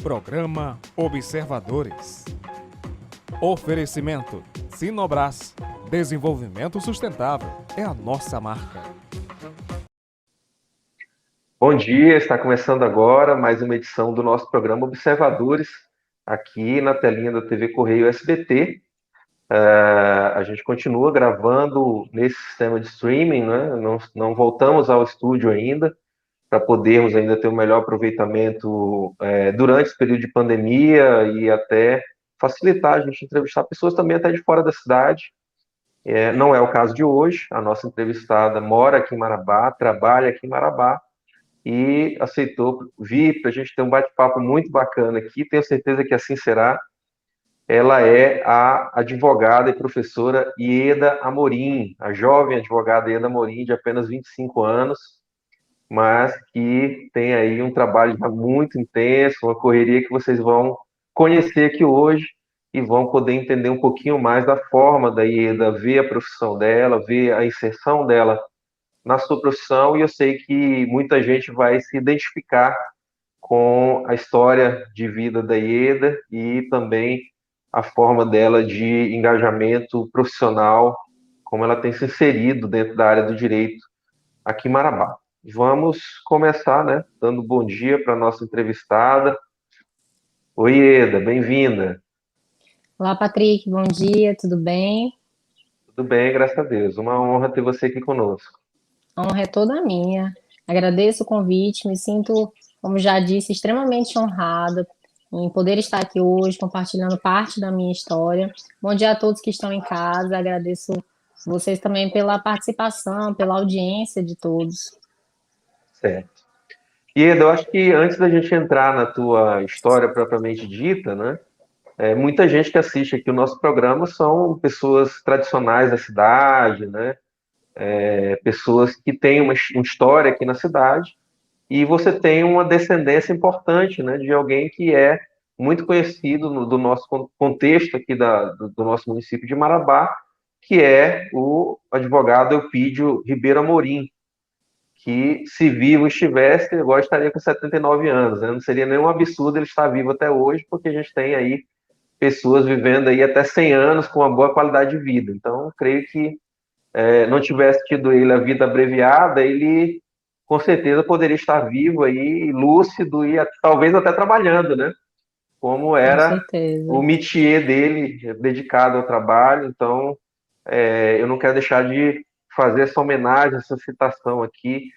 Programa Observadores. Oferecimento Sinobras. Desenvolvimento sustentável é a nossa marca. Bom dia, está começando agora mais uma edição do nosso programa Observadores, aqui na telinha da TV Correio SBT. A gente continua gravando nesse sistema de streaming, né? Não voltamos ao estúdio ainda, para podermos ainda ter um melhor aproveitamento durante esse período de pandemia e até facilitar a gente entrevistar pessoas também até de fora da cidade. Não é o caso de hoje, a nossa entrevistada mora aqui em Marabá, trabalha aqui em Marabá, e aceitou vir para a gente ter um bate-papo muito bacana aqui, tenho certeza que assim será. Ela é a advogada e professora Ieda Amorim, a jovem advogada Ieda Amorim, de apenas 25 anos, mas que tem aí um trabalho já muito intenso, uma correria que vocês vão conhecer aqui hoje e vão poder entender um pouquinho mais da forma da Ieda ver a profissão dela, ver a inserção dela na sua profissão, e eu sei que muita gente vai se identificar com a história de vida da Ieda e também a forma dela de engajamento profissional, como ela tem se inserido dentro da área do direito aqui em Marabá. Vamos começar, né, dando bom dia para a nossa entrevistada. Oi, Ieda, bem-vinda. Olá, Patrick, bom dia, tudo bem? Tudo bem, graças a Deus. Uma honra ter você aqui conosco. A honra é toda minha. Agradeço o convite, me sinto, como já disse, extremamente honrada em poder estar aqui hoje compartilhando parte da minha história. Bom dia a todos que estão em casa, agradeço vocês também pela participação, pela audiência de todos. Certo. Ieda, eu acho que antes da gente entrar na tua história propriamente dita, né, muita gente que assiste aqui o nosso programa são pessoas tradicionais da cidade, né, pessoas que têm uma história aqui na cidade, e você tem uma descendência importante, né, de alguém que é muito conhecido do nosso contexto aqui do nosso município de Marabá, que é o advogado Eupídio Ribeiro Amorim, que, se vivo estivesse, agora estaria com 79 anos, né? Não seria nenhum absurdo ele estar vivo até hoje, porque a gente tem aí pessoas vivendo aí até 100 anos com uma boa qualidade de vida. Então, creio que não tivesse tido ele a vida abreviada, ele com certeza poderia estar vivo aí, lúcido e talvez até trabalhando, né? Como Com era o certeza. métier dele, dedicado ao trabalho. Então, eu não quero deixar de fazer essa homenagem, essa citação aqui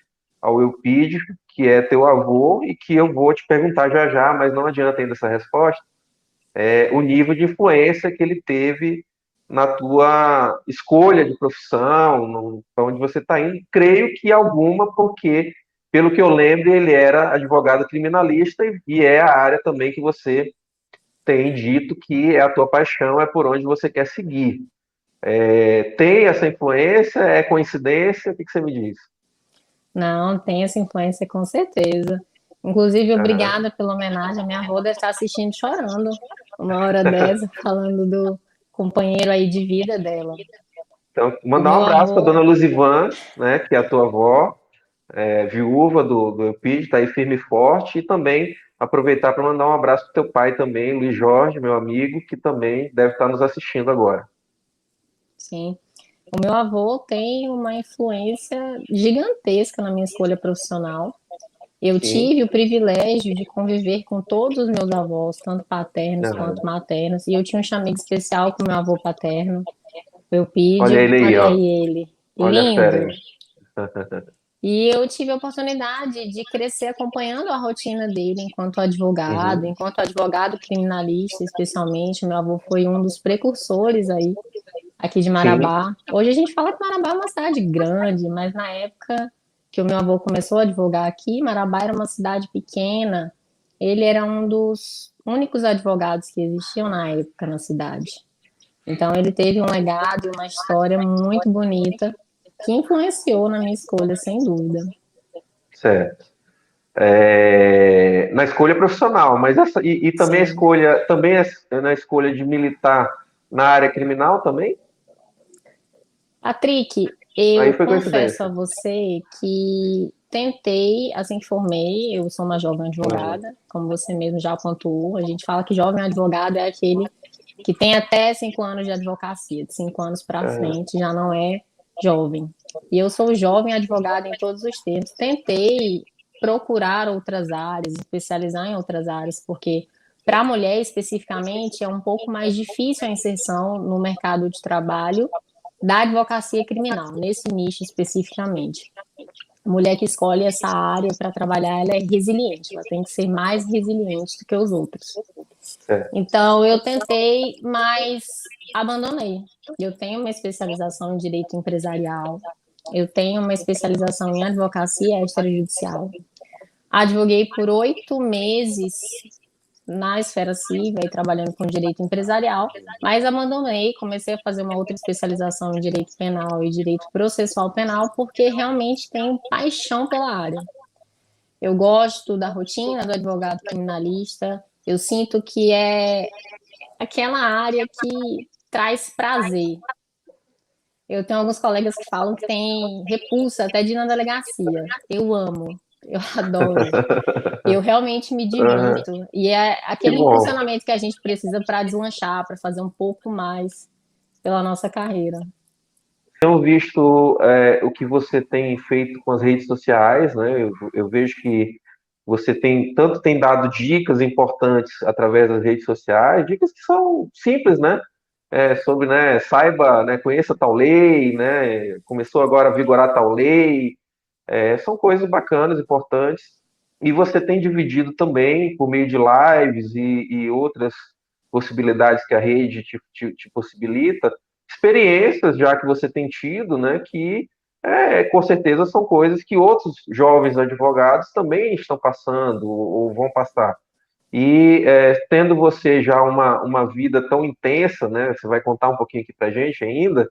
ao Eupídio, que é teu avô, e que eu vou te perguntar já já, mas não adianta ainda essa resposta, o nível de influência que ele teve na tua escolha de profissão, para onde você está indo. Creio que alguma, porque, pelo que eu lembro, ele era advogado criminalista e é a área também que você tem dito que é a tua paixão, é por onde você quer seguir. Tem essa influência? É coincidência? O que você me diz? Não, tem essa influência com certeza. Inclusive, Aham. obrigada pela homenagem. A minha avó deve estar assistindo chorando uma hora dessa, falando do companheiro aí de vida dela. Então, O mandar um meu abraço para a dona avô, Luzivan, né, que é a tua avó, viúva do Eupídio, está aí firme e forte, e também aproveitar para mandar um abraço para o teu pai também, Luiz Jorge, meu amigo, que também deve estar nos assistindo agora. sim, o meu avô tem uma influência gigantesca na minha escolha profissional. Eu Sim. tive o privilégio de conviver com todos os meus avós, tanto paternos quanto Aham. maternos, e eu tinha um chamego especial com meu avô paterno, o Olha Eupídio. ele aí, Olha ó. aí ele, Olha a fera lindo. aí. E eu tive a oportunidade de crescer acompanhando a rotina dele Uhum. enquanto advogado criminalista, especialmente. Meu avô foi um dos precursores aí, aqui de Sim, Marabá. Hoje a gente fala que Marabá é uma cidade grande, mas na época que o meu avô começou a advogar aqui, Marabá era uma cidade pequena. Ele era um dos únicos advogados que existiam na época na cidade. Então ele teve um legado e uma história muito bonita que influenciou na minha escolha, sem dúvida. certo. Na escolha profissional, mas e também a Sim. escolha, também na escolha de militar na área criminal também? Patrick, Aí eu foi confesso a coincidência. você que tentei, assim que formei, eu sou uma jovem advogada, como você mesmo já pontuou. A gente fala que jovem advogado é aquele que tem até 5 anos de advocacia, de 5 anos para Aham. frente já não é jovem. E eu sou jovem advogada em todos os tempos. Tentei procurar outras áreas, especializar em outras áreas, porque para a mulher especificamente é um pouco mais difícil a inserção no mercado de trabalho da advocacia criminal, nesse nicho especificamente. A mulher que escolhe essa área para trabalhar, ela é resiliente, ela tem que ser mais resiliente do que os outros. Certo. Então, eu tentei, mas abandonei. Eu tenho uma especialização em direito empresarial, eu tenho uma especialização em advocacia extrajudicial. Advoguei por 8 meses na esfera civil, aí trabalhando com direito empresarial, mas abandonei, comecei a fazer uma outra especialização em direito penal e direito processual penal, porque realmente tenho paixão pela área. Eu gosto da rotina do advogado criminalista, eu sinto que é aquela área que traz prazer. Eu tenho alguns colegas que falam que tem repulsa até de ir na delegacia. Eu amo, eu adoro. Eu realmente me Aham. divirto. E é Que aquele bom. impulsionamento que a gente precisa para deslanchar, para fazer um pouco mais pela nossa carreira. Tenho visto o que você tem feito com as redes sociais, né? Eu vejo que você tem dado dicas importantes através das redes sociais, dicas que são simples, né? Sobre, né, saiba, né, conheça tal lei, né? Começou agora a vigorar tal lei. São coisas bacanas, importantes. E você tem dividido também por meio de lives e outras possibilidades que a rede te possibilita, experiências já que você tem tido, né, que com certeza são coisas que outros jovens advogados também estão passando ou vão passar. E tendo você já uma vida tão intensa, né, você vai contar um pouquinho aqui para a gente ainda,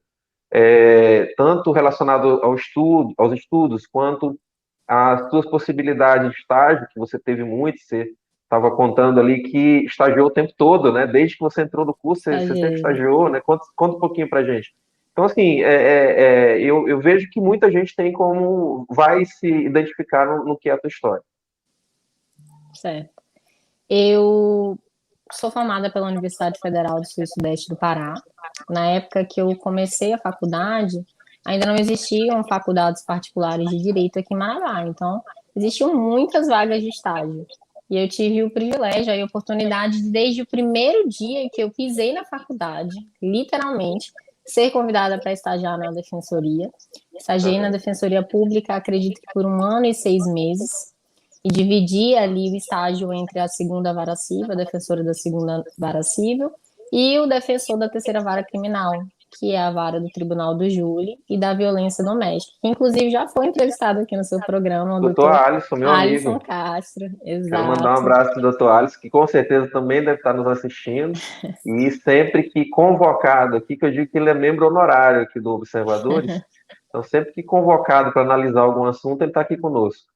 tanto relacionado aos estudos, quanto às suas possibilidades de estágio, que você teve muito, você estava contando ali que estagiou o tempo todo, né? Desde que você entrou no curso, você sempre Estagiei. estagiou, né? Conta um pouquinho pra gente. Então, assim, eu vejo que muita gente tem como vai se identificar no que é a tua história. Certo. Eu sou formada pela Universidade Federal do Sul e Sudeste do Pará. Na época que eu comecei a faculdade, ainda não existiam faculdades particulares de direito aqui em Marabá. Então, existiam muitas vagas de estágio. E eu tive o privilégio e a oportunidade de, desde o primeiro dia que eu pisei na faculdade, literalmente, ser convidada para estagiar na defensoria. Estagiei na Aham. Defensoria Pública, acredito que por 1 ano e 6 meses e dividir ali o estágio entre a segunda vara civil, a defensora da segunda vara civil, e o defensor da terceira vara criminal, que é a vara do Tribunal do Júri e da violência doméstica, que inclusive já foi entrevistado aqui no seu programa, o Doutor doutor Alisson, meu Alisson amigo. Castro, Quero mandar um exato. abraço para o doutor Alisson, que com certeza também deve estar nos assistindo. E sempre que convocado aqui, que eu digo que ele é membro honorário aqui do Observadores, então sempre que convocado para analisar algum assunto, ele está aqui conosco.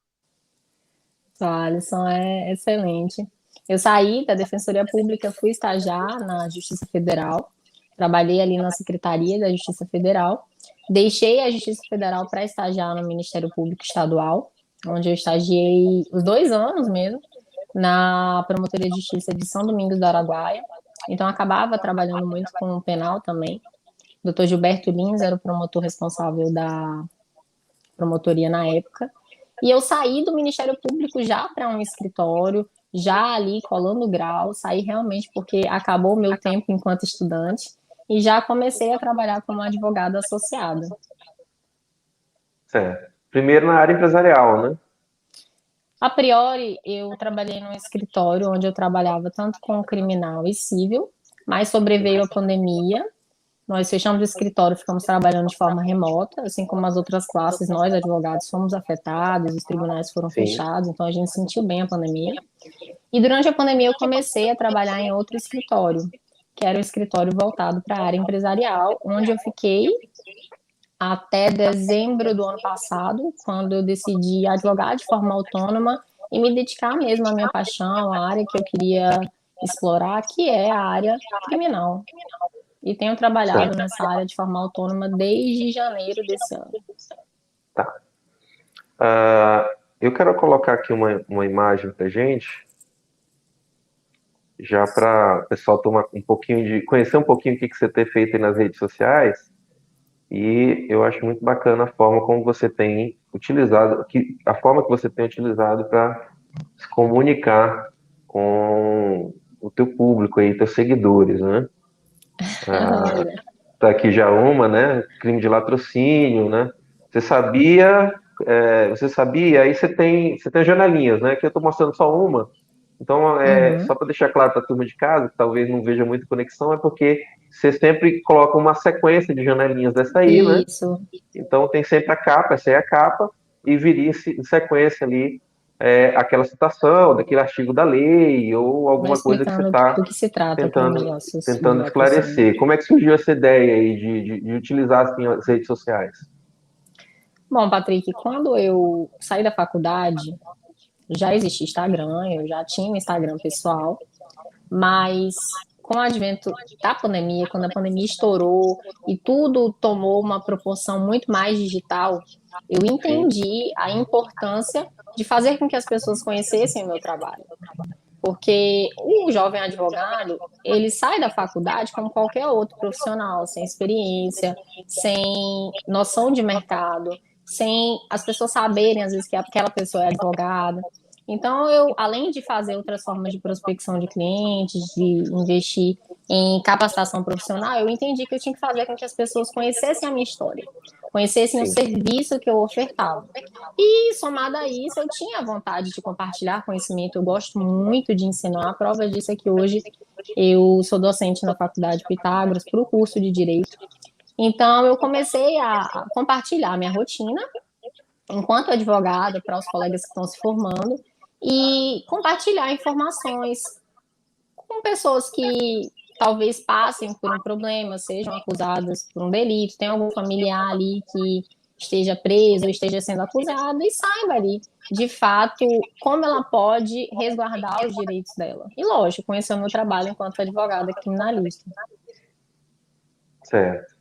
O Alisson é excelente. Eu saí da Defensoria Pública, fui estagiar na Justiça Federal, trabalhei ali na Secretaria da Justiça Federal, deixei a Justiça Federal para estagiar no Ministério Público Estadual, onde eu estagiei os 2 anos mesmo, na Promotoria de Justiça de São Domingos do Araguaia. Então, acabava trabalhando muito com o penal também. O Dr. Gilberto Lins era o promotor responsável da promotoria na época. E eu saí do Ministério Público já para um escritório, já ali colando grau, saí realmente porque acabou o meu tempo enquanto estudante e já comecei a trabalhar como advogada associada. Certo. Primeiro na área empresarial, né? A priori, eu trabalhei num escritório onde eu trabalhava tanto com criminal e civil, mas sobreveio a pandemia. Nós fechamos o escritório, ficamos trabalhando de forma remota, assim como as outras classes, nós advogados fomos afetados, os tribunais foram Sim. fechados, então a gente sentiu bem a pandemia. E durante a pandemia eu comecei a trabalhar em outro escritório, que era um escritório voltado para a área empresarial, onde eu fiquei até dezembro do ano passado, quando eu decidi advogar de forma autônoma e me dedicar mesmo à minha paixão, à área que eu queria explorar, que é a área criminal. E tenho trabalhado Certo. nessa área de forma autônoma desde janeiro desse ano. Tá. Eu quero colocar aqui uma imagem para gente, já para o pessoal tomar um pouquinho conhecer um pouquinho o que você tem feito aí nas redes sociais. E eu acho muito bacana a forma como você tem utilizado, a forma que você tem utilizado para se comunicar com o teu público aí, teus seguidores, né? Tá aqui já uma, né? Crime de latrocínio, né? Você sabia, você sabia, aí você tem janelinhas, né? Que eu estou mostrando só uma. Então, Uhum. só para deixar claro para a turma de casa, que talvez não veja muita conexão, é porque você sempre coloca uma sequência de janelinhas dessa aí, né? Isso, Então tem sempre a capa, essa é a capa, e viria em sequência ali aquela citação daquele artigo da lei ou vai alguma coisa que você explicando está do que se trata o crime tentando, de tentando latrocínio. esclarecer. Como é que surgiu essa ideia aí de utilizar assim, as redes sociais? Bom, Patrick, quando eu saí da faculdade, já existia Instagram, eu já tinha um Instagram pessoal, mas com o advento da pandemia, quando a pandemia estourou e tudo tomou uma proporção muito mais digital, eu Sim, entendi a importância de fazer com que as pessoas conhecessem o meu trabalho. Porque o jovem advogado, ele sai da faculdade como qualquer outro profissional, sem experiência, sem noção de mercado, sem as pessoas saberem, às vezes, que aquela pessoa é advogada. Então, eu, além de fazer outras formas de prospecção de clientes, de investir em capacitação profissional, eu entendi que eu tinha que fazer com que as pessoas conhecessem a minha história, conhecessem o sim. serviço que eu ofertava. E somado a isso, eu tinha vontade de compartilhar conhecimento. Eu gosto muito de ensinar. A prova disso é que hoje eu sou docente na Faculdade Pitágoras para o curso de Direito. Então, eu comecei a compartilhar minha rotina enquanto advogada para os colegas que estão se formando e compartilhar informações com pessoas que talvez passem por um problema, sejam acusadas por um delito, tem algum familiar ali que esteja preso ou esteja sendo acusado e saiba ali, de fato, como ela pode resguardar os direitos dela. E, lógico, conhecer o meu trabalho enquanto advogada criminalista. Certo.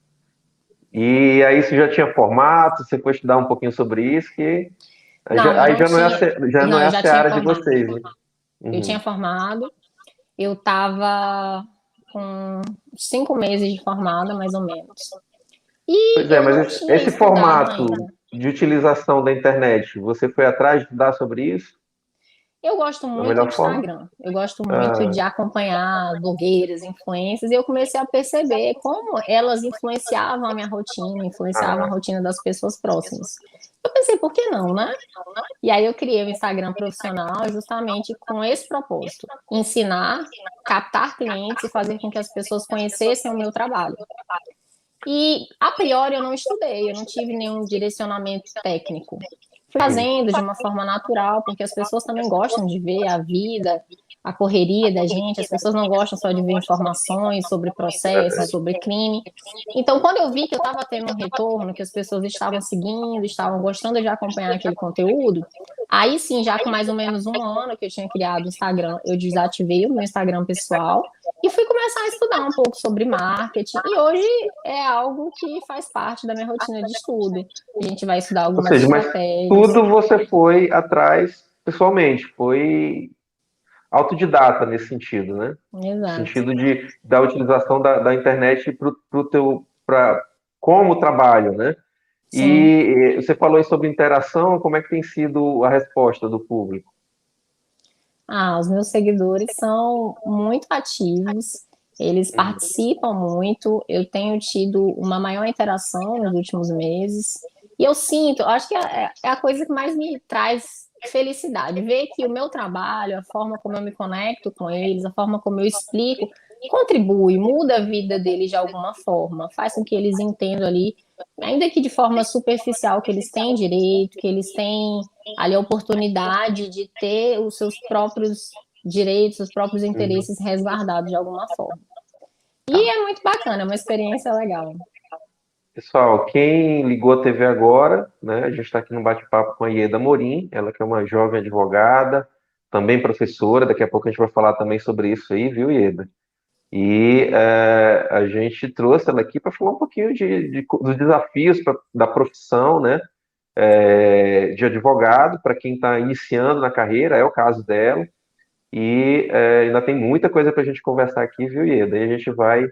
E aí você já tinha formato, você foi estudar um pouquinho sobre isso, que Não, eu aí não já não é tinha. já não Não, é eu a já tinha seara de formado. vocês, né? Eu tinha Uhum. formado, eu estava com 5 meses de formada, mais ou menos. Pois E é, eu mas não esse, tinha esse estudado formato ainda. de utilização da internet, você foi atrás de estudar sobre isso? Eu gosto Da muito melhor de forma? Instagram. Eu gosto muito Ah, de acompanhar blogueiras, influências, e eu comecei a perceber como elas influenciavam a minha rotina, influenciavam a ah, rotina das pessoas próximas. Eu pensei, por que não, né? E aí eu criei o Instagram profissional justamente com esse propósito: ensinar, captar clientes e fazer com que as pessoas conhecessem o meu trabalho. E a priori eu não estudei, eu não tive nenhum direcionamento técnico. Fui sim. fazendo de uma forma natural, porque as pessoas também gostam de ver a vida, a correria da gente, as pessoas não gostam só de ver informações sobre processos, sobre crime. Então, quando eu vi que eu estava tendo um retorno, que as pessoas estavam seguindo, estavam gostando de acompanhar aquele conteúdo, aí sim, já com mais ou menos um ano que eu tinha criado o Instagram, eu desativei o meu Instagram pessoal e fui começar a estudar um pouco sobre marketing. E hoje é algo que faz parte da minha rotina de estudo. A gente vai estudar Ou algumas seja, mas estratégias. tudo você foi atrás pessoalmente, foi autodidata nesse sentido, né? No Exato. sentido da utilização da internet como trabalho, né? Sim. E você falou aí sobre interação, como é que tem sido a resposta do público? Ah, os meus seguidores são muito ativos, eles Uhum. participam muito, eu tenho tido uma maior interação nos últimos meses, e eu sinto, eu acho que é a coisa que mais me traz felicidade, ver que o meu trabalho, a forma como eu me conecto com eles, a forma como eu explico, contribui, muda a vida deles de alguma forma, faz com que eles entendam ali, ainda que de forma superficial, que eles têm direito, que eles têm ali a oportunidade de ter os seus próprios direitos, os próprios Uhum. interesses resguardados de alguma forma. E Tá. é muito bacana, é uma experiência legal. Pessoal, quem ligou a TV agora, né? A gente está aqui no bate-papo com a Ieda Morim, ela que é uma jovem advogada, também professora. Daqui a pouco a gente vai falar também sobre isso aí, viu, Ieda? E a gente trouxe ela aqui para falar um pouquinho dos desafios da profissão, né? de advogado para quem está iniciando na carreira, é o caso dela, e ainda tem muita coisa para a gente conversar aqui, viu, Ieda? E a gente vai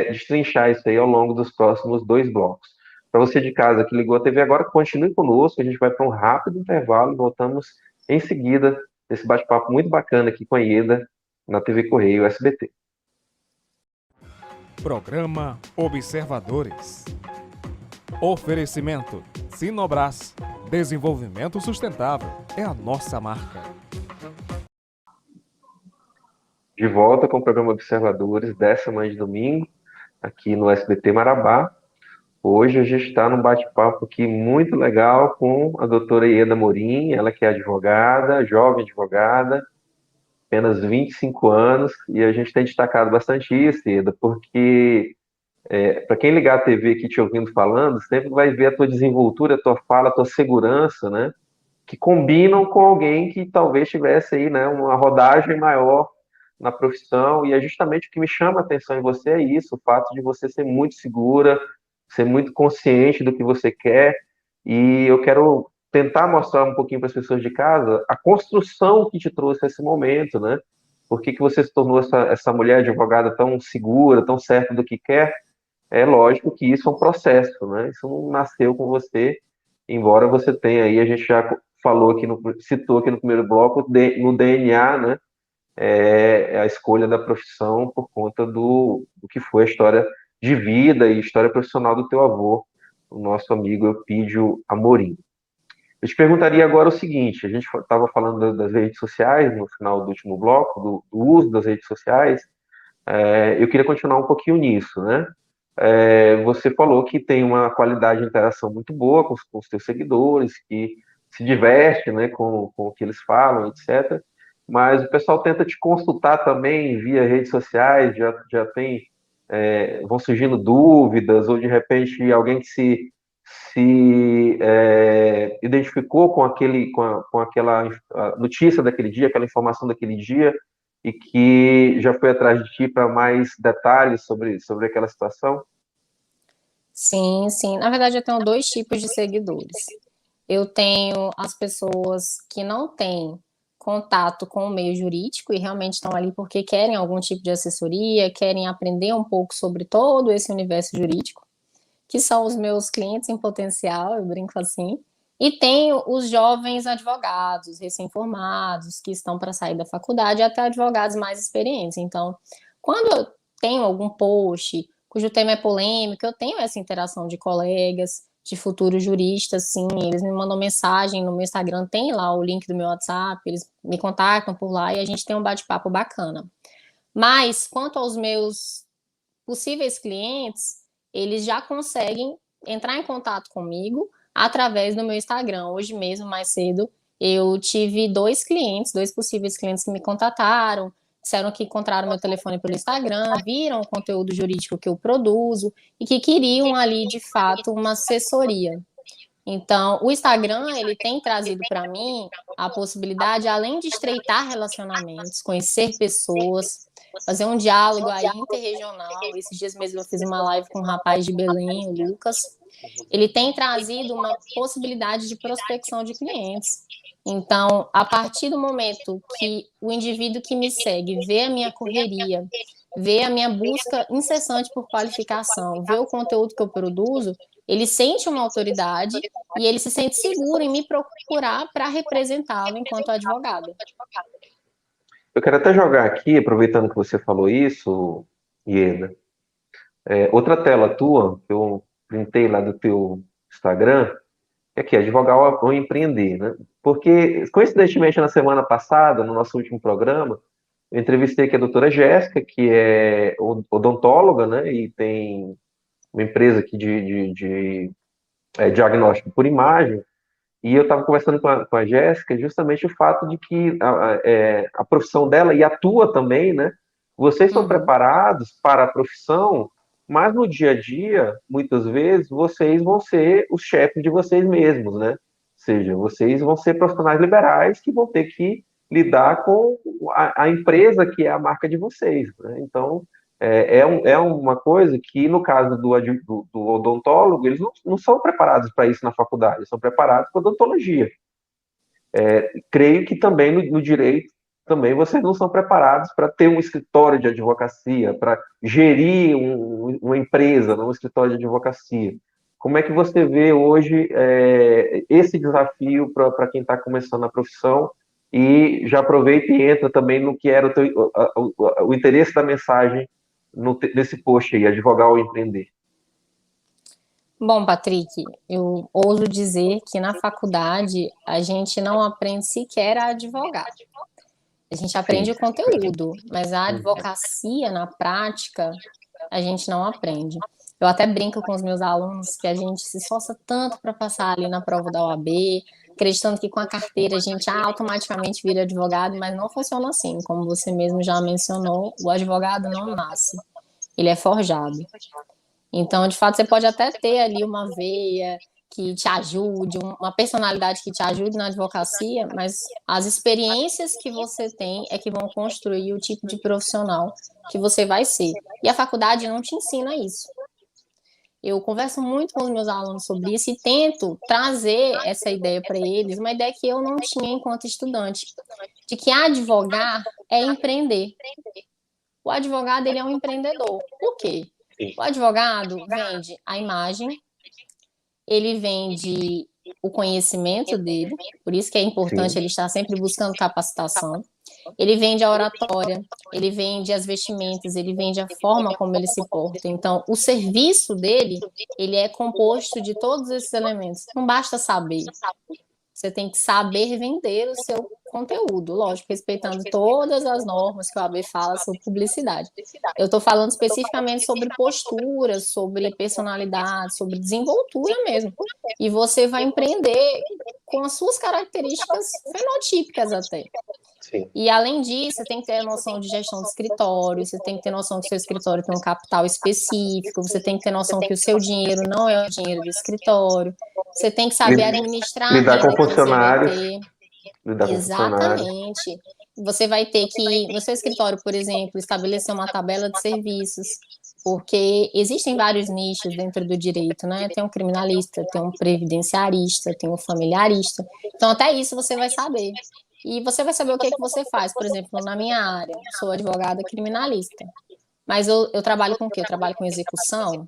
destrinchar isso aí ao longo dos próximos 2 blocos. Para você de casa que ligou a TV agora, continue conosco, a gente vai para um rápido intervalo e voltamos em seguida nesse bate-papo muito bacana aqui com a Ieda na TV Correio SBT. Programa Observadores. Oferecimento Sinobras. Desenvolvimento sustentável é a nossa marca. De volta com o programa Observadores dessa manhã de domingo, aqui no SBT Marabá. Hoje a gente está num bate-papo aqui muito legal com a doutora Ieda Morim, ela que é advogada, jovem advogada, apenas 25 anos, e a gente tem destacado bastante isso, Ieda, porque para quem ligar a TV aqui te ouvindo falando, sempre vai ver a tua desenvoltura, a tua fala, a tua segurança, né? Que combinam com alguém que talvez tivesse aí, né, uma rodagem maior na profissão, e é justamente o que me chama a atenção em você é isso, o fato de você ser muito segura, ser muito consciente do que você quer, e eu quero tentar mostrar um pouquinho para as pessoas de casa a construção que te trouxe a esse momento, né? Por que que você se tornou essa mulher advogada tão segura, tão certa do que quer? É lógico que isso é um processo, né? Isso não nasceu com você, embora você tenha aí, a gente já falou aqui, citou aqui no primeiro bloco, no DNA, né? A escolha da profissão por conta do que foi a história de vida e história profissional do teu avô, o nosso amigo Eupídio Amorim. Eu te perguntaria agora o seguinte, a gente estava falando das redes sociais no final do último bloco, do uso das redes sociais, eu queria continuar um pouquinho nisso, né? Você falou que tem uma qualidade de interação muito boa com os teus seguidores, que se diverte, né, com o que eles falam, etc. Mas o pessoal tenta te consultar também via redes sociais, já tem, vão surgindo dúvidas, ou de repente alguém que se identificou com aquela notícia daquele dia, aquela informação daquele dia, e que já foi atrás de ti para mais detalhes sobre aquela situação? Sim, sim. Na verdade, eu tenho dois tipos de seguidores. Eu tenho as pessoas que não têm contato com o meio jurídico e realmente estão ali porque querem algum tipo de assessoria, querem aprender um pouco sobre todo esse universo jurídico, que são os meus clientes em potencial, eu brinco assim. E tenho os jovens advogados, recém-formados, que estão para sair da faculdade, até advogados mais experientes. Então, quando eu tenho algum post cujo tema é polêmico, eu tenho essa interação de colegas, de futuros juristas, sim, eles me mandam mensagem no meu Instagram, tem lá o link do meu WhatsApp, eles me contactam por lá e a gente tem um bate-papo bacana. Mas, quanto aos meus possíveis clientes, eles já conseguem entrar em contato comigo através do meu Instagram. Hoje mesmo, mais cedo, eu tive dois possíveis clientes que me contataram, disseram que encontraram meu telefone pelo Instagram, viram o conteúdo jurídico que eu produzo e que queriam ali, de fato, uma assessoria. Então, o Instagram, ele tem trazido para mim a possibilidade, além de estreitar relacionamentos, conhecer pessoas, fazer um diálogo aí interregional. Esses dias mesmo eu fiz uma live com um rapaz de Belém, o Lucas. Ele tem trazido uma possibilidade de prospecção de clientes. Então, a partir do momento que o indivíduo que me segue vê a minha correria, vê a minha busca incessante por qualificação, vê o conteúdo que eu produzo, ele sente uma autoridade e ele se sente seguro em me procurar para representá-lo enquanto advogada. Eu quero até jogar aqui, aproveitando que você falou isso, Ieda, outra tela tua, que eu printei lá do teu Instagram, é que advogar ou empreender, né? Porque, coincidentemente, na semana passada, no nosso último programa, eu entrevistei aqui a doutora Jéssica, que é odontóloga, né? E tem uma empresa aqui de diagnóstico por imagem. E eu estava conversando com a Jéssica justamente o fato de que a profissão dela e a tua também, né? Vocês estão preparados para a profissão, mas no dia a dia, muitas vezes, vocês vão ser os chefes de vocês mesmos, né? Ou seja, vocês vão ser profissionais liberais que vão ter que lidar com a empresa que é a marca de vocês, né? Então, É uma coisa que, no caso do odontólogo, eles não são preparados para isso na faculdade, eles são preparados para odontologia. Creio que também no direito, também vocês não são preparados para ter um escritório de advocacia, para gerir uma empresa, um escritório de advocacia. Como é que você vê hoje esse desafio para quem está começando a profissão? E já aproveita e entra também no que era o interesse da mensagem nesse post aí, advogar ou empreender. Bom, Patrick, eu ouso dizer que na faculdade a gente não aprende sequer a advogar. A gente aprende Sim. o conteúdo, mas a advocacia na prática a gente não aprende. Eu até brinco com os meus alunos que a gente se esforça tanto para passar ali na prova da OAB, acreditando que com a carteira a gente automaticamente vira advogado, mas não funciona assim. Como você mesmo já mencionou, o advogado não nasce, ele é forjado. Então, de fato, você pode até ter ali uma veia que te ajude, uma personalidade que te ajude na advocacia, mas as experiências que você tem é que vão construir o tipo de profissional que você vai ser. E a faculdade não te ensina isso. Eu converso muito com os meus alunos sobre isso e tento trazer essa ideia para eles, uma ideia que eu não tinha enquanto estudante, de que advogar é empreender. O advogado, ele é um empreendedor. Por quê? O advogado vende a imagem, ele vende o conhecimento dele, por isso que é importante ele estar sempre buscando capacitação. Ele vende a oratória, ele vende as vestimentas, ele vende a forma como ele se porta. Então, o serviço dele, ele é composto de todos esses elementos. Não basta saber. Você tem que saber vender o seu conteúdo, lógico, respeitando todas as normas que o AB fala sobre publicidade. Eu estou falando especificamente sobre posturas, sobre personalidade, sobre desenvoltura mesmo. E você vai empreender com as suas características fenotípicas até. Sim. E além disso, você tem que ter a noção de gestão de escritório, você tem que ter noção que o seu escritório tem um capital específico, você tem que ter noção que o seu dinheiro não é o dinheiro do escritório, você tem que saber administrar a Lidar renda com que você vai funcionários. ter. Lidar com funcionários. Exatamente. Você vai ter que, no seu escritório, por exemplo, estabelecer uma tabela de serviços, porque existem vários nichos dentro do direito, né? Tem um criminalista, tem um previdenciarista, tem um familiarista. Então, até isso você vai saber. E você vai saber o que é que você faz. Por exemplo, na minha área, eu sou advogada criminalista. Mas eu trabalho com o quê? Eu trabalho com execução,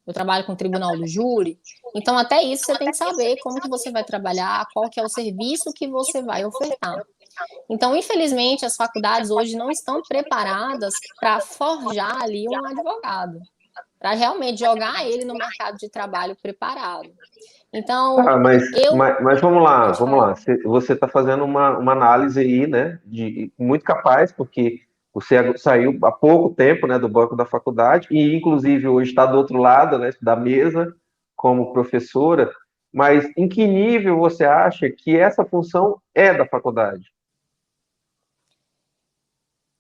eu trabalho com tribunal do júri. Então, até isso você tem que saber como que você vai trabalhar, qual que é o serviço que você vai ofertar. Então, infelizmente, as faculdades hoje não estão preparadas para forjar ali um advogado, para realmente jogar ele no mercado de trabalho preparado. Então, mas vamos lá, Pode falar. Você está fazendo uma análise aí, né, muito capaz, porque você saiu há pouco tempo, né, do banco da faculdade e, inclusive, hoje está do outro lado, né, da mesa, como professora. Mas em que nível você acha que essa função é da faculdade?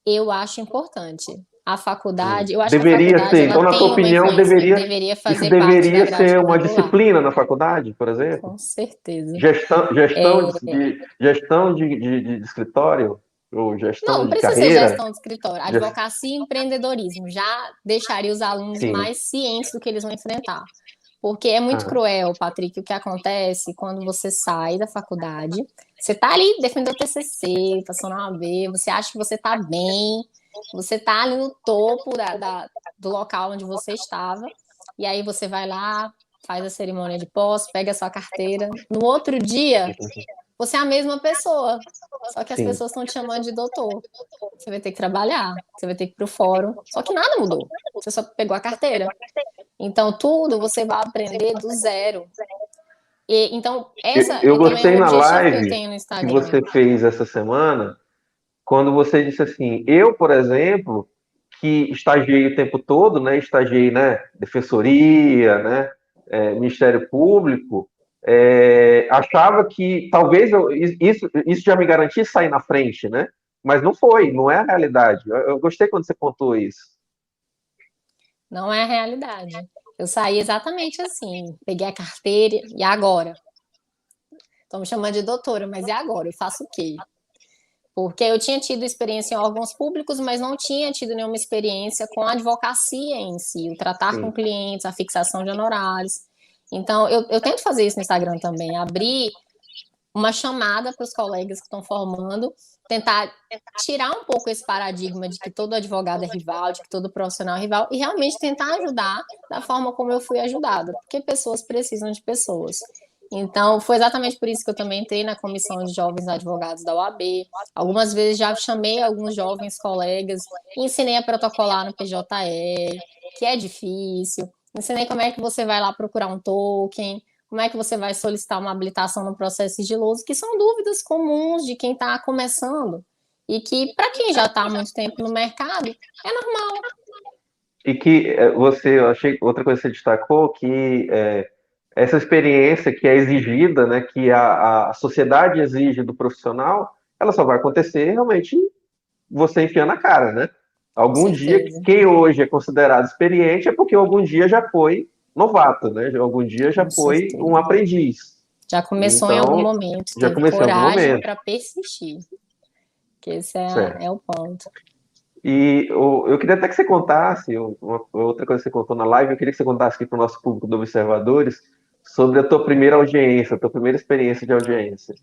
Eu acho importante. A faculdade, eu acho que a Deveria faculdade ser, ela então, na tua tem uma opinião, influência, deveria isso fazer parte da deveria grade ser uma curricular, disciplina na faculdade, por exemplo? com certeza. Gestão de escritório ou Não, gestão não de precisa ser carreira? gestão de escritório. Ges- Advocacia e empreendedorismo já deixaria os alunos Sim. mais cientes do que eles vão enfrentar. Porque é muito Ah, cruel, Patrick, o que acontece quando você sai da faculdade, você tá ali defendendo o TCC, passando uma OAB, você acha que você tá bem, você tá ali no topo do local onde você estava, e aí você vai lá, faz a cerimônia de posse, pega a sua carteira. No outro dia, você é a mesma pessoa, só que as sim. pessoas estão te chamando de doutor. Você vai ter que trabalhar, você vai ter que ir pro fórum, só que nada mudou. Você só pegou a carteira. Então, tudo você vai aprender do zero. Então, Eu também é o gostei na objetivo que eu live tenho no que Instagram. você fez essa semana, quando você disse assim, eu, por exemplo, que estagiei o tempo todo, né, estagiei, né, defensoria, né, Ministério Público, achava que talvez isso já me garantisse sair na frente, né? Mas não foi, não é a realidade. Eu gostei quando você contou isso. Não é a realidade. Eu saí exatamente assim. Peguei a carteira, e agora? Estão me chamando de doutora, mas e agora? Eu faço o quê? Porque eu tinha tido experiência em órgãos públicos, mas não tinha tido nenhuma experiência com a advocacia em si, o tratar com Sim. clientes, a fixação de honorários. Então, eu tento fazer isso no Instagram também, abrir uma chamada para os colegas que estão formando, tentar tirar um pouco esse paradigma de que todo advogado é rival, de que todo profissional é rival, e realmente tentar ajudar da forma como eu fui ajudada, porque pessoas precisam de pessoas. Então, foi exatamente por isso que eu também entrei na comissão de jovens advogados da OAB. Algumas vezes já chamei alguns jovens colegas, ensinei a protocolar no PJE, que é difícil. Ensinei como é que você vai lá procurar um token, como é que você vai solicitar uma habilitação no processo sigiloso, que são dúvidas comuns de quem está começando. E que, para quem já está há muito tempo no mercado, é normal. E que eu achei outra coisa que você destacou, que essa experiência que é exigida, né, que a sociedade exige do profissional, ela só vai acontecer realmente você enfiando a cara, né? Com Algum dia, certeza, quem hoje é considerado experiente é porque algum dia já foi novato, né? Algum dia já com foi um certeza. aprendiz. Já começou em algum Então, momento, já teve comecei em algum coragem momento, para persistir, que esse certo? é o ponto. E eu queria até que você contasse, outra coisa que você contou na live, eu queria que você contasse aqui para o nosso público de observadores sobre a tua primeira audiência, a tua primeira experiência de audiência.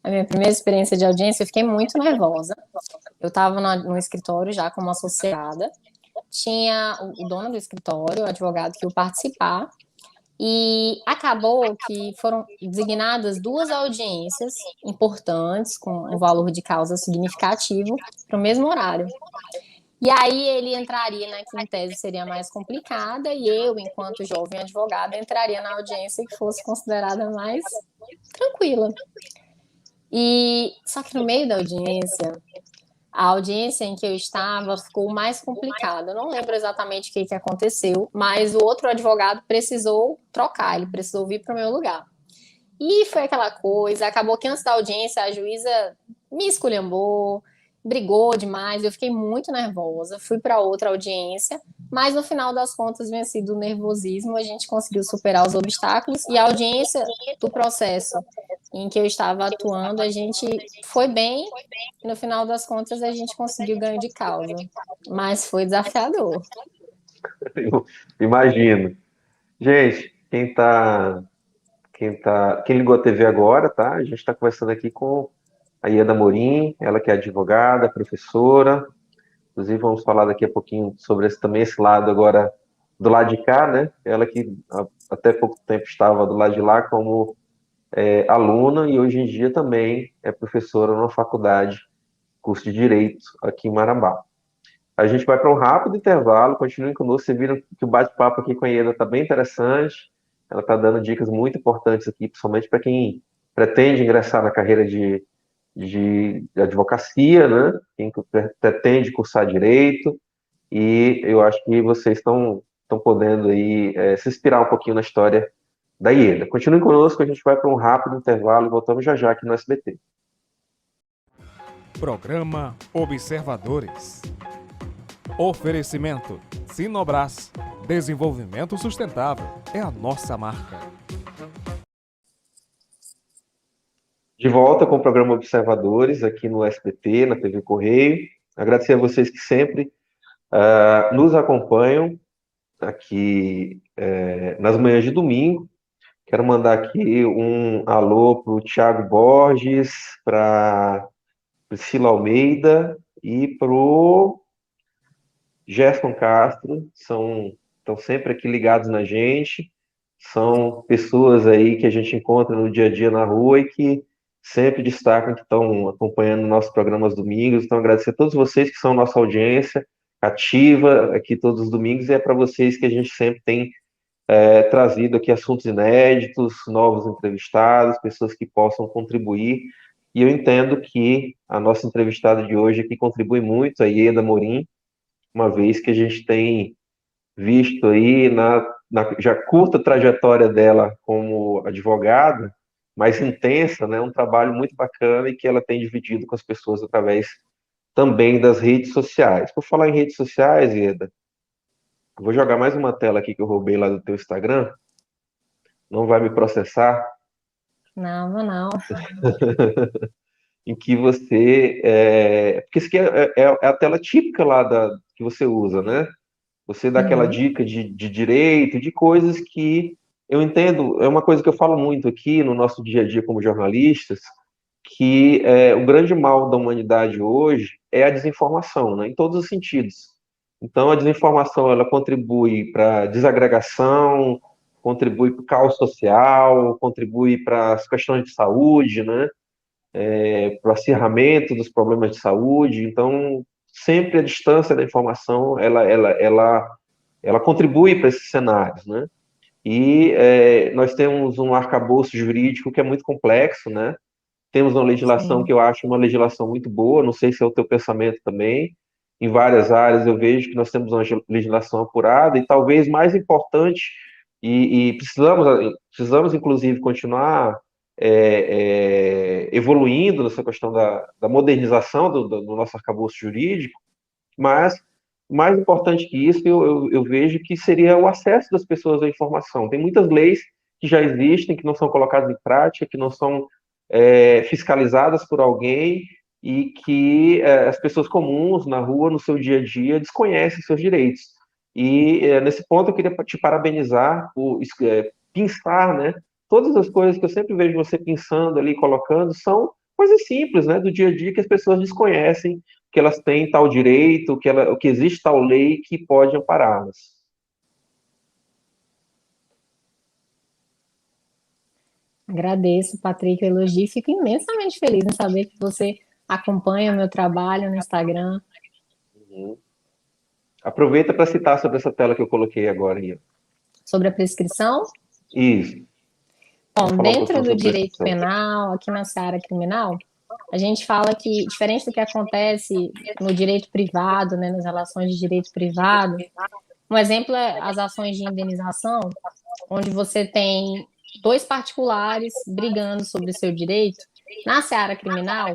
A minha primeira experiência de audiência, eu fiquei muito nervosa. Eu estava no escritório já como associada, tinha o dono do escritório, o advogado que ia participar, e acabou que foram designadas duas audiências importantes, com um valor de causa significativo, para o mesmo horário. E aí ele entraria na que em tese seria mais complicada, e eu, enquanto jovem advogada, entraria na audiência que fosse considerada mais tranquila. E só que no meio da audiência, a audiência em que eu estava ficou mais complicada. Eu não lembro exatamente o que aconteceu, mas o outro advogado precisou trocar, ele precisou vir para o meu lugar. E foi aquela coisa, acabou que antes da audiência a juíza me esculhambou, brigou demais, eu fiquei muito nervosa, fui para outra audiência, mas no final das contas, vencido o nervosismo, a gente conseguiu superar os obstáculos e a audiência do processo em que eu estava atuando, a gente foi bem e no final das contas a gente conseguiu ganho de causa, mas foi desafiador. Eu imagino. Gente, quem ligou a TV agora, tá? A gente está conversando aqui com a Ieda Morim, ela que é advogada, professora. Inclusive, vamos falar daqui a pouquinho sobre também esse lado agora do lado de cá, né? Ela que até pouco tempo estava do lado de lá como aluna e hoje em dia também é professora na faculdade, curso de Direito aqui em Marabá. A gente vai para um rápido intervalo, continuem conosco. Vocês viram que o bate-papo aqui com a Ieda está bem interessante. Ela está dando dicas muito importantes aqui, principalmente para quem pretende ingressar na carreira de advocacia, né? Quem pretende cursar direito. E eu acho que vocês estão podendo aí se inspirar um pouquinho na história da Ieda. Continuem conosco, a gente vai para um rápido intervalo e voltamos já já aqui no SBT. Programa Observadores. Oferecimento Sinobras. Desenvolvimento sustentável é a nossa marca. De volta com o programa Observadores aqui no SBT, na TV Correio. Agradecer a vocês que sempre nos acompanham aqui nas manhãs de domingo. Quero mandar aqui um alô para o Thiago Borges, para Priscila Almeida e para o Gerson Castro. Estão sempre aqui ligados na gente. São pessoas aí que a gente encontra no dia a dia na rua e que sempre destacam que estão acompanhando nossos programas domingos. Então, agradecer a todos vocês que são nossa audiência ativa aqui todos os domingos, e é para vocês que a gente sempre tem trazido aqui assuntos inéditos, novos entrevistados, pessoas que possam contribuir. E eu entendo que a nossa entrevistada de hoje aqui contribui muito, a Ieda Morim, uma vez que a gente tem visto aí na já curta trajetória dela como advogada, mais intensa, né, um trabalho muito bacana e que ela tem dividido com as pessoas através também das redes sociais. Por falar em redes sociais, Ieda, vou jogar mais uma tela aqui que eu roubei lá do teu Instagram, não vai me processar. Não, não. em que você. Porque isso aqui é a tela típica lá que você usa, né? Você dá aquela Uhum. dica de direito, de coisas que eu entendo, é uma coisa que eu falo muito aqui no nosso dia a dia como jornalistas, que o grande mal da humanidade hoje é a desinformação, né, em todos os sentidos. Então, a desinformação ela contribui para a desagregação, contribui para o caos social, contribui para as questões de saúde, né, para o acirramento dos problemas de saúde. Então, sempre a distância da informação ela contribui para esses cenários, né? E nós temos um arcabouço jurídico que é muito complexo, né? Temos uma legislação Sim. que eu acho uma legislação muito boa, não sei se é o teu pensamento também. Em várias áreas eu vejo que nós temos uma legislação apurada e talvez mais importante, e precisamos inclusive continuar evoluindo nessa questão da modernização do nosso arcabouço jurídico, mas mais importante que isso, eu vejo que seria o acesso das pessoas à informação. Tem muitas leis que já existem, que não são colocadas em prática, que não são fiscalizadas por alguém e que as pessoas comuns na rua, no seu dia a dia, desconhecem seus direitos. E nesse ponto eu queria te parabenizar por pensar, né? Todas as coisas que eu sempre vejo você pensando ali, colocando, são coisas simples, né? Do dia a dia que as pessoas desconhecem que elas têm tal direito, que existe tal lei que pode ampará-las. Agradeço, Patrick, o elogio. E fico imensamente feliz em saber que você acompanha o meu trabalho no Instagram. Uhum. Aproveita para citar sobre essa tela que eu coloquei agora, Ian. Sobre a prescrição. Isso. Vamos Bom, falar um dentro pouquinho do sobre direito prescrição. penal, aqui na seara criminal, a gente fala que, diferente do que acontece no direito privado, né, nas relações de direito privado, um exemplo é as ações de indenização, onde você tem dois particulares brigando sobre o seu direito. Na seara criminal,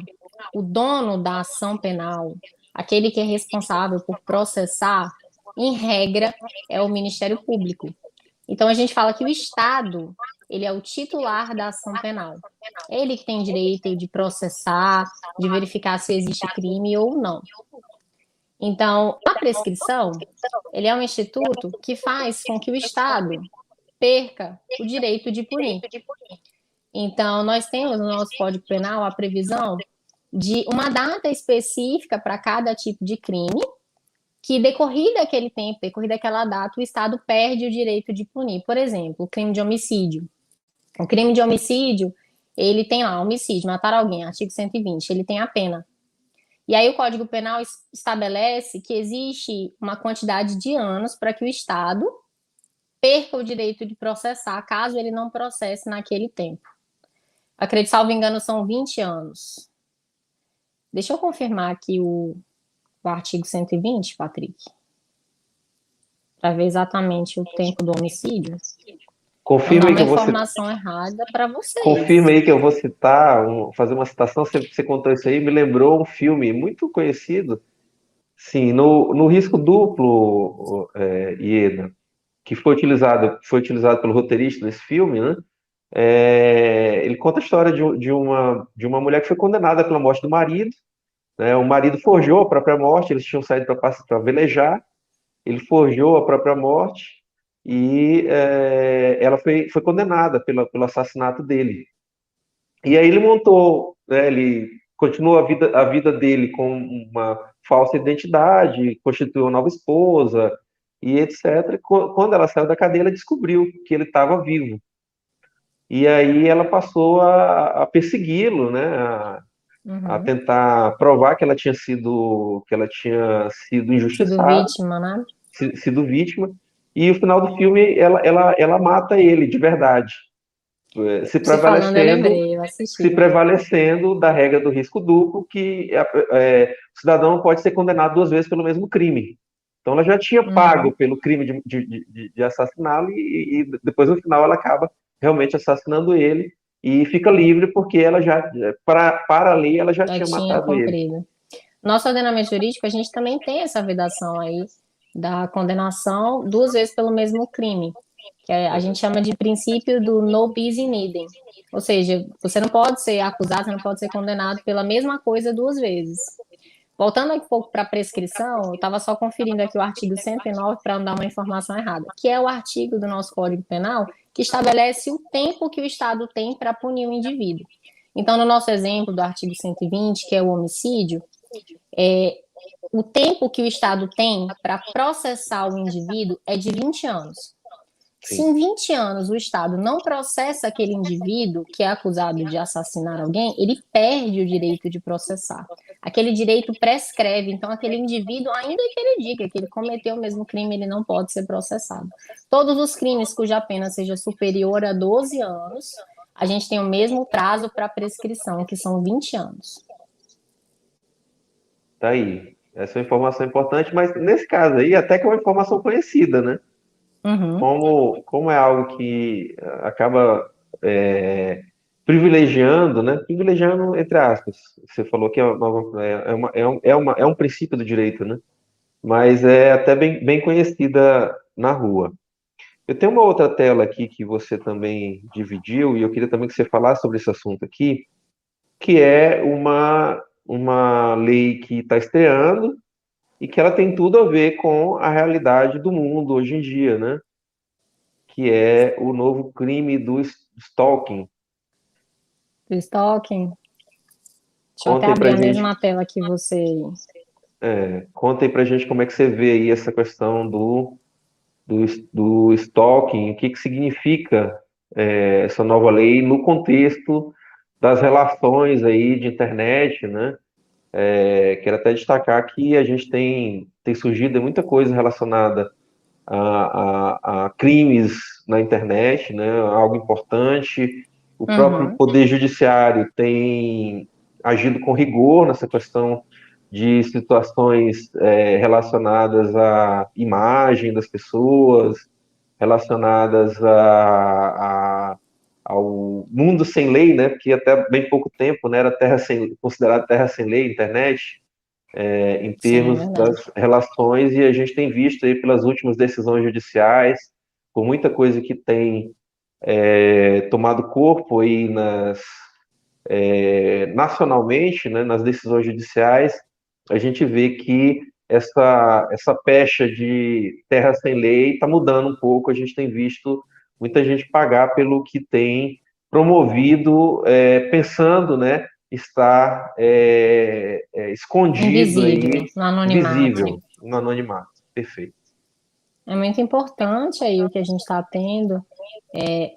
o dono da ação penal, aquele que é responsável por processar, em regra, é o Ministério Público. Então a gente fala que o Estado, ele é o titular da ação penal. É ele que tem direito de processar, de verificar se existe crime ou não. Então, a prescrição, ele é um instituto que faz com que o Estado perca o direito de punir. Então, nós temos no nosso Código Penal a previsão de uma data específica para cada tipo de crime, que decorrida aquele tempo, decorrida aquela data, o Estado perde o direito de punir. Por exemplo, o crime de homicídio. O crime de homicídio, ele tem lá, homicídio, matar alguém, artigo 120, ele tem a pena. E aí o Código Penal estabelece que existe uma quantidade de anos para que o Estado perca o direito de processar, caso ele não processe naquele tempo. Acredito, salvo engano, são 20 anos. Deixa eu confirmar aqui o artigo 120, Patrick, para ver exatamente o tempo do homicídio. Não Confirma dá aí uma que eu vou citar. informação errada para Confirma vocês. aí que eu vou citar, fazer uma citação. Você contou isso aí, me lembrou um filme muito conhecido. Sim, no risco duplo, Ieda, que foi utilizado pelo roteirista desse filme, né? Ele conta a história de uma mulher que foi condenada pela morte do marido, né? O marido forjou a própria morte, eles tinham saído para velejar, ele forjou a própria morte e ela foi condenada pelo assassinato dele. E aí ele montou, né, ele continuou a vida dele com uma falsa identidade, constituiu uma nova esposa e etc. Quando ela saiu da cadeia, ela descobriu que ele estava vivo. E aí ela passou a persegui-lo, né, a Uhum. tentar provar que ela tinha sido Sido injustiçada, vítima, né? sido vítima. E no final do filme ela mata ele de verdade, se Você falando, eu prevalecendo lembrei, eu se assisti. prevalecendo da regra do risco duplo, que o cidadão não pode ser condenado duas vezes pelo mesmo crime. Então, ela já tinha pago Uhum. pelo crime de assassiná-lo e depois, no final, ela acaba realmente assassinando ele e fica livre porque ela já, para a lei, ela já Já tinha tinha matado ele. cumprido. Nosso ordenamento jurídico, a gente também tem essa vedação aí da condenação duas vezes pelo mesmo crime, que a gente chama de princípio do no bis in idem. Ou seja, você não pode ser acusado, você não pode ser condenado pela mesma coisa duas vezes. Voltando um pouco para a prescrição, eu estava só conferindo aqui o artigo 109 para não dar uma informação errada, que é o artigo do nosso Código Penal que estabelece o tempo que o Estado tem para punir o indivíduo. Então, no nosso exemplo do artigo 120, que é o homicídio, o tempo que o Estado tem para processar o indivíduo é de 20 anos. Se em 20 anos o Estado não processa aquele indivíduo que é acusado de assassinar alguém, ele perde o direito de processar. Aquele direito prescreve, então aquele indivíduo, ainda que ele diga que ele cometeu o mesmo crime, ele não pode ser processado. Todos os crimes cuja pena seja superior a 12 anos, a gente tem o mesmo prazo para prescrição, que são 20 anos. Tá aí. Essa é uma informação importante, mas nesse caso aí, até que é uma informação conhecida, né? Como é algo que acaba privilegiando, né? Privilegiando, entre aspas. Você falou que é um princípio do direito, né? Mas é até bem conhecida na rua. Eu tenho uma outra tela aqui que você também dividiu, e eu queria também que você falasse sobre esse assunto aqui, que é uma lei que está estreando e que ela tem tudo a ver com a realidade do mundo hoje em dia, né? Que é o novo crime do stalking. Do stalking. Deixa eu até Conta aí abrir pra a gente, mesma tela que você. conta aí pra gente como é que você vê aí essa questão do stalking, o que que significa essa nova lei no contexto das relações aí de internet, né? Quero até destacar que a gente tem surgido muita coisa relacionada a crimes na internet, né? Algo importante. O próprio Poder Judiciário tem agido com rigor nessa questão de situações relacionadas à imagem das pessoas, relacionadas ao mundo sem lei, né? Porque até bem pouco tempo, né, era considerado terra sem lei, internet, em Sim, é termos verdade. das relações, e a gente tem visto aí pelas últimas decisões judiciais, por muita coisa que tem tomado corpo aí nacionalmente, né, nas decisões judiciais, a gente vê que essa pecha de terra sem lei está mudando um pouco. A gente tem visto muita gente pagar pelo que tem promovido, pensando, né, estar escondido Invisível, aí, no anonimato. visível, no anonimato. Perfeito. É muito importante aí o que a gente está tendo,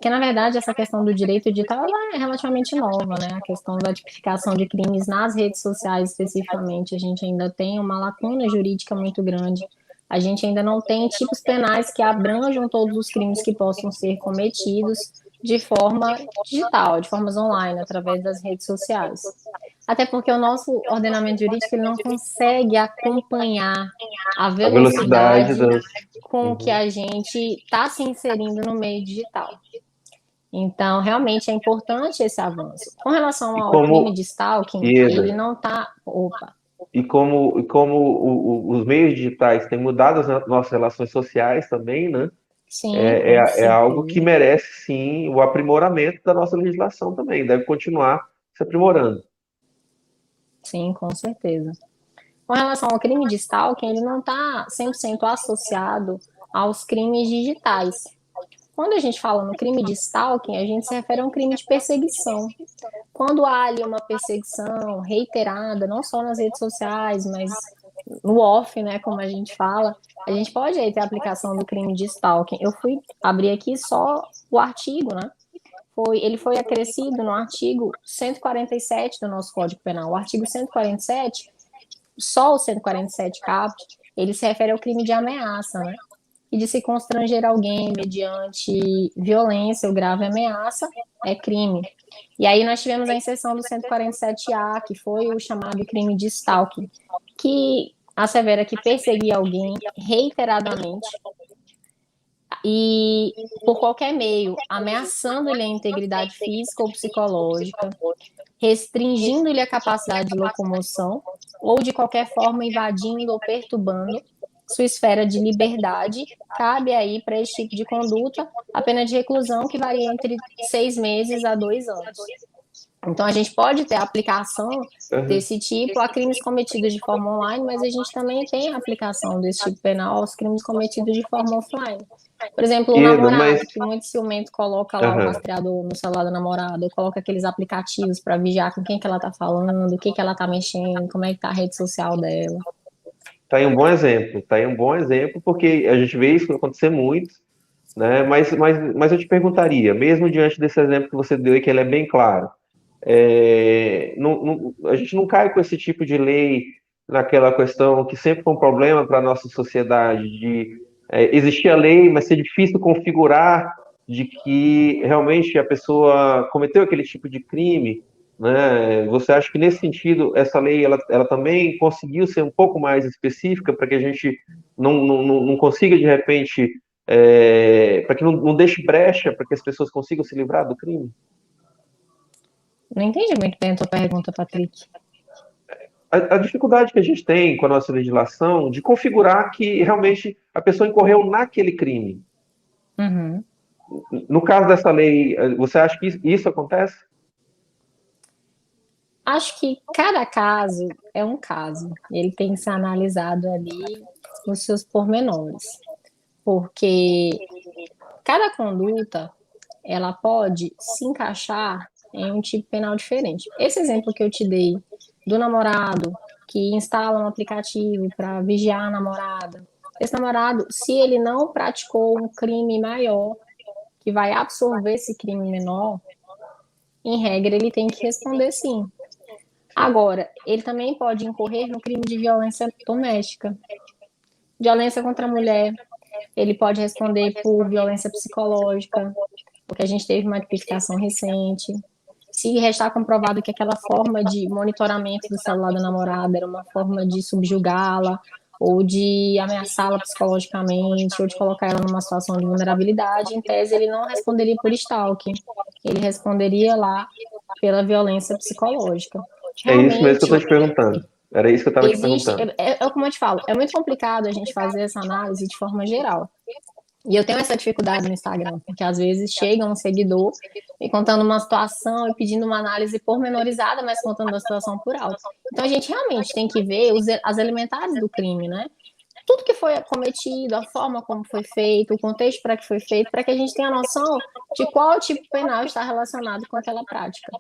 que na verdade essa questão do direito digital ela é relativamente nova, né? A questão da tipificação de crimes nas redes sociais especificamente, a gente ainda tem uma lacuna jurídica muito grande. A gente ainda não tem tipos penais que abranjam todos os crimes que possam ser cometidos de forma digital, de formas online, através das redes sociais. Até porque o nosso ordenamento jurídico ele não consegue acompanhar a A velocidade velocidade das. com que Uhum. a gente está se inserindo no meio digital. Então, realmente é importante esse avanço. Com relação E ao crime como, de stalking, ele Ieda, não está. Opa, os meios digitais têm mudado as nossas relações sociais também, né? sim, com É algo que certeza. merece, sim, o aprimoramento da nossa legislação também. Deve continuar se aprimorando. Sim, com certeza. Com relação ao crime de stalking, ele não está 100% associado aos crimes digitais. Quando a gente fala no crime de stalking, a gente se refere a um crime de perseguição. Quando há ali uma perseguição reiterada, não só nas redes sociais, mas no off, né, como a gente pode aí ter a aplicação do crime de stalking. Eu fui abrir aqui só o artigo, né? Ele foi acrescido no artigo 147 do nosso Código Penal. O artigo 147, só o 147 caput, ele se refere ao crime de ameaça, né? E de se constranger alguém mediante violência ou grave ameaça é crime. E aí nós tivemos a inserção do 147A, que foi o chamado crime de stalking, que assevera que perseguir alguém reiteradamente e por qualquer meio, ameaçando-lhe a integridade física ou psicológica, restringindo-lhe a capacidade de locomoção ou de qualquer forma invadindo ou perturbando sua esfera de liberdade, cabe aí para esse tipo de conduta a pena de reclusão que varia entre 6 meses a 2 anos. Então, a gente pode ter aplicação Aham. desse tipo a crimes cometidos de forma online, mas a gente também tem a aplicação desse tipo penal aos crimes cometidos de forma offline. Por exemplo, o Ieda, mas. namorado, que muito ciumento coloca lá o Aham. rastreador no celular da namorada, ou coloca aqueles aplicativos para vigiar com quem que ela tá falando, o que que ela tá mexendo, como é que tá a rede social dela. Tá aí um bom exemplo, tá aí um bom exemplo, porque a gente vê isso acontecer muito, né? Mas eu te perguntaria, mesmo diante desse exemplo que você deu e que ele é bem claro, a gente não cai com esse tipo de lei naquela questão que sempre foi um problema para a nossa sociedade, de existir a lei, mas ser difícil configurar de que realmente a pessoa cometeu aquele tipo de crime, né? Você acha que nesse sentido essa lei ela também conseguiu ser um pouco mais específica para que a gente não consiga de repente para que não deixe brecha para que as pessoas consigam se livrar do crime? Não entendi muito bem a tua pergunta, Patrick. A dificuldade que a gente tem com a nossa legislação de configurar que realmente a pessoa incorreu naquele crime. Uhum. No caso dessa lei, você acha que isso acontece? Acho que cada caso é um caso. Ele tem que ser analisado ali nos seus pormenores, porque cada conduta ela pode se encaixar em um tipo penal diferente. Esse exemplo que eu te dei do namorado que instala um aplicativo para vigiar a namorada, esse namorado, se ele não praticou um crime maior que vai absorver esse crime menor, em regra ele tem que responder sim. Agora, ele também pode incorrer no crime de violência doméstica, violência contra a mulher, ele pode responder por violência psicológica, porque a gente teve uma tipificação recente. Se restar comprovado que aquela forma de monitoramento do celular da namorada era uma forma de subjugá-la, ou de ameaçá-la psicologicamente, ou de colocar ela numa situação de vulnerabilidade, em tese ele não responderia por stalking, ele responderia lá pela violência psicológica. É isso mesmo que eu Realmente, estou te perguntando. Era isso que eu estava te existe, perguntando. como eu te falo, é muito complicado a gente fazer essa análise de forma geral. E eu tenho essa dificuldade no Instagram, porque às vezes chega um seguidor me contando uma situação e pedindo uma análise pormenorizada, mas contando a situação por alto. Então a gente realmente tem que ver as elementares do crime, né? Tudo que foi cometido, a forma como foi feito, o contexto para que foi feito, para que a gente tenha noção de qual tipo penal está relacionado com aquela prática.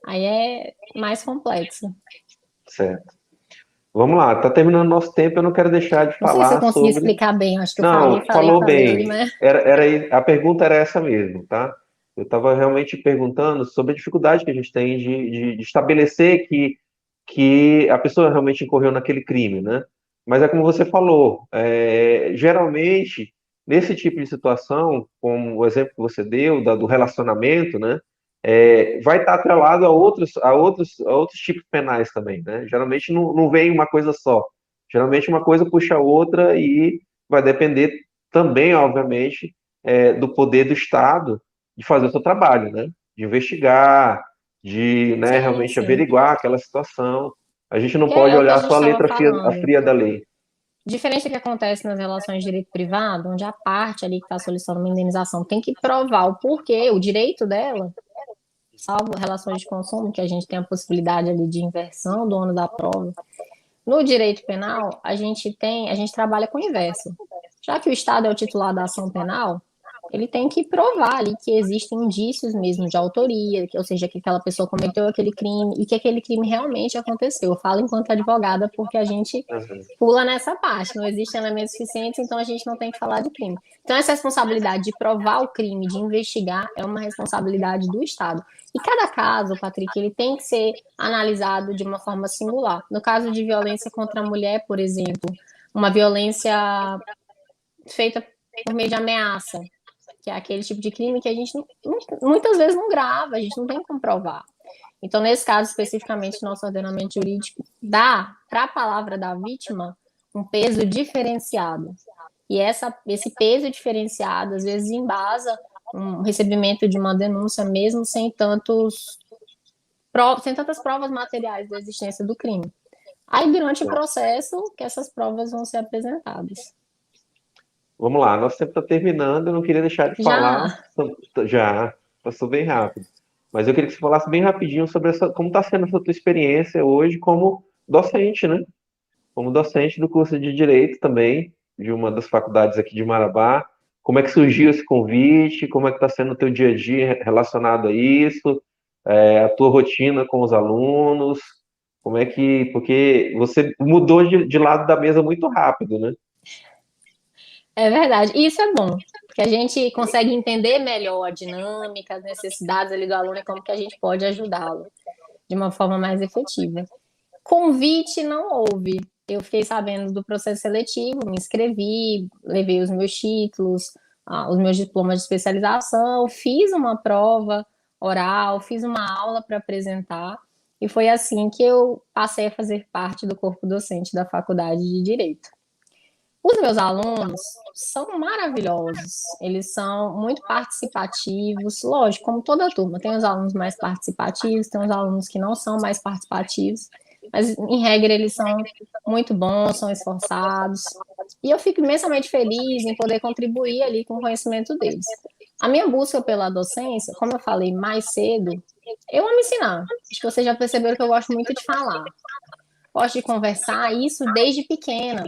Aí é mais complexo. Certo. Vamos lá, está terminando nosso tempo, eu não quero deixar de Não sei se eu falar consegui sobre. explicar bem, acho que eu falei, Não, falei, falou falei, bem. né? A pergunta era essa mesmo, tá? Eu estava realmente perguntando sobre a dificuldade que a gente tem de estabelecer que a pessoa realmente incorreu naquele crime, né? Mas é como você falou, geralmente, nesse tipo de situação, como o exemplo que você deu, do relacionamento, né? Vai estar atrelado a outros tipos penais também, né? Geralmente não vem uma coisa só. Geralmente uma coisa puxa a outra e vai depender também, obviamente, do poder do Estado de fazer o seu trabalho, né? De investigar, de, né, Sim, realmente sim. averiguar aquela situação. A gente não Que pode é o que a olhar gente só a estava letra fria, a falando. fria da lei. Diferente do que acontece nas relações de direito privado, onde a parte ali que está solicitando uma indenização tem que provar o porquê, o direito dela, salvo relações de consumo, que a gente tem a possibilidade ali de inversão do ônus da prova. No direito penal, a gente trabalha com o inverso. Já que o Estado é o titular da ação penal, ele tem que provar ali que existem indícios mesmo de autoria, ou seja, que aquela pessoa cometeu aquele crime e que aquele crime realmente aconteceu. Eu falo enquanto advogada porque a gente Uhum. pula nessa parte, não existem elementos suficientes, então a gente não tem que falar de crime. Então, essa responsabilidade de provar o crime, de investigar, é uma responsabilidade do Estado. E cada caso, Patrick, ele tem que ser analisado de uma forma singular. No caso de violência contra a mulher, por exemplo, uma violência feita por meio de ameaça, que é aquele tipo de crime que a gente muitas vezes não grava, a gente não tem como provar. Então, nesse caso especificamente, nosso ordenamento jurídico dá para a palavra da vítima um peso diferenciado. E esse peso diferenciado, às vezes, embasa um recebimento de uma denúncia, mesmo sem tantas provas materiais da existência do crime. Aí, durante o processo, que essas provas vão ser apresentadas. Vamos lá, nosso tempo está terminando, eu não queria deixar de falar, Já, já passou bem rápido, mas eu queria que você falasse bem rapidinho sobre como está sendo essa tua experiência hoje como docente, né? Como docente do curso de Direito também, de uma das faculdades aqui de Marabá. Como é que surgiu esse convite? Como é que está sendo o teu dia a dia relacionado a isso? A tua rotina com os alunos? Como é que... Porque você mudou de lado da mesa muito rápido, né? é verdade. E isso é bom, porque a gente consegue entender melhor a dinâmica, as necessidades ali do aluno e como que a gente pode ajudá-lo de uma forma mais efetiva. Convite não houve. Eu fiquei sabendo do processo seletivo, me inscrevi, levei os meus títulos, os meus diplomas de especialização, fiz uma prova oral, fiz uma aula para apresentar, e foi assim que eu passei a fazer parte do corpo docente da Faculdade de Direito. Os meus alunos são maravilhosos, eles são muito participativos, lógico, como toda turma, tem os alunos mais participativos, tem os alunos que não são mais participativos, mas em regra eles são muito bons, são esforçados, e eu fico imensamente feliz em poder contribuir ali com o conhecimento deles. A minha busca pela docência, como eu falei mais cedo, eu amo ensinar. Acho que vocês já perceberam que eu gosto muito de falar, gosto de conversar, isso desde pequena.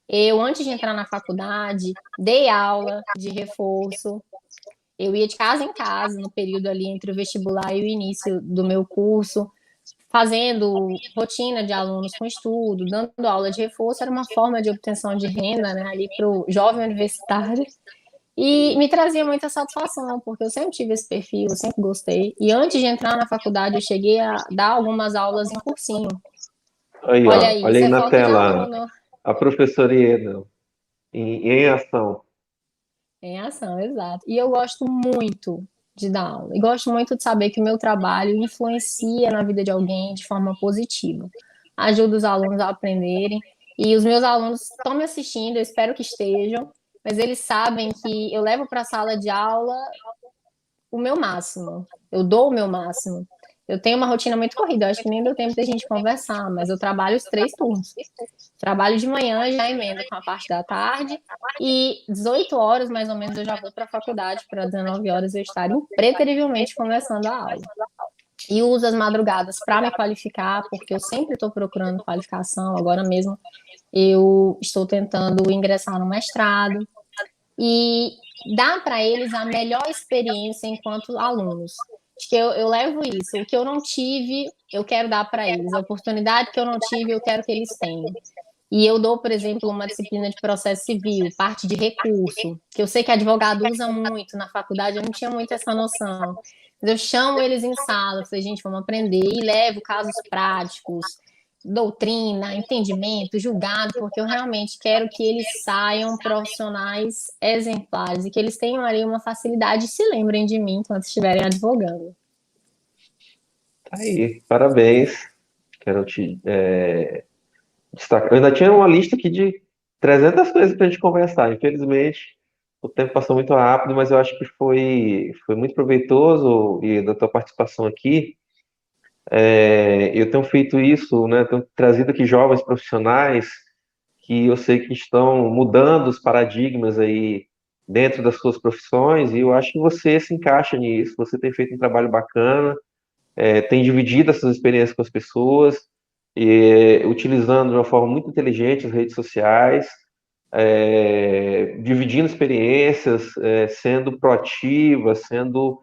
Eu, antes de entrar na faculdade, dei aula de reforço. Eu ia de casa em casa, no período ali entre o vestibular e o início do meu curso, fazendo rotina de alunos com estudo, dando aula de reforço. Era uma forma de obtenção de renda, né, ali para o jovem universitário. E me trazia muita satisfação, porque eu sempre tive esse perfil, eu sempre gostei. E antes de entrar na faculdade, eu cheguei a dar algumas aulas em cursinho. Aí, Olha ó, aí, olha isso aí é na foto de tela aluno. a professora Ieda em ação. Em ação, exato. E eu gosto muito de dar aula. E gosto muito de saber que o meu trabalho influencia na vida de alguém de forma positiva. Ajuda os alunos a aprenderem. E os meus alunos estão me assistindo, eu espero que estejam, mas eles sabem que eu levo para a sala de aula o meu máximo. Eu dou o meu máximo. Eu tenho uma rotina muito corrida, eu acho que nem deu tempo da gente conversar, mas eu trabalho os 3 turnos. Trabalho de manhã, já emendo com a parte da tarde, e 18 horas, mais ou menos, eu já vou para a faculdade, para 19 horas eu estar impreterivelmente começando a aula. E uso as madrugadas para me qualificar, porque eu sempre estou procurando qualificação, agora mesmo eu estou tentando ingressar no mestrado, e dar para eles a melhor experiência enquanto alunos. Acho que eu levo isso. O que eu não tive, eu quero dar para eles. A oportunidade que eu não tive, eu quero que eles tenham. E eu dou, por exemplo, uma disciplina de processo civil, parte de recurso, que eu sei que advogado usa muito na faculdade, eu não tinha muito essa noção. Mas eu chamo eles em sala, falei, gente, vamos aprender, e levo casos práticos, doutrina, entendimento, julgado, porque eu realmente quero que eles saiam profissionais exemplares e que eles tenham ali uma facilidade e se lembrem de mim quando estiverem advogando. Tá aí, parabéns. Quero te destacar. Eu ainda tinha uma lista aqui de 300 coisas para a gente conversar. Infelizmente, o tempo passou muito rápido, mas eu acho que foi muito proveitoso e da tua participação aqui. Eu tenho feito isso, né? Tenho trazido aqui jovens profissionais que eu sei que estão mudando os paradigmas aí dentro das suas profissões, e eu acho que você se encaixa nisso. Você tem feito um trabalho bacana, tem dividido essas experiências com as pessoas, utilizando de uma forma muito inteligente as redes sociais, dividindo experiências, sendo proativa, sendo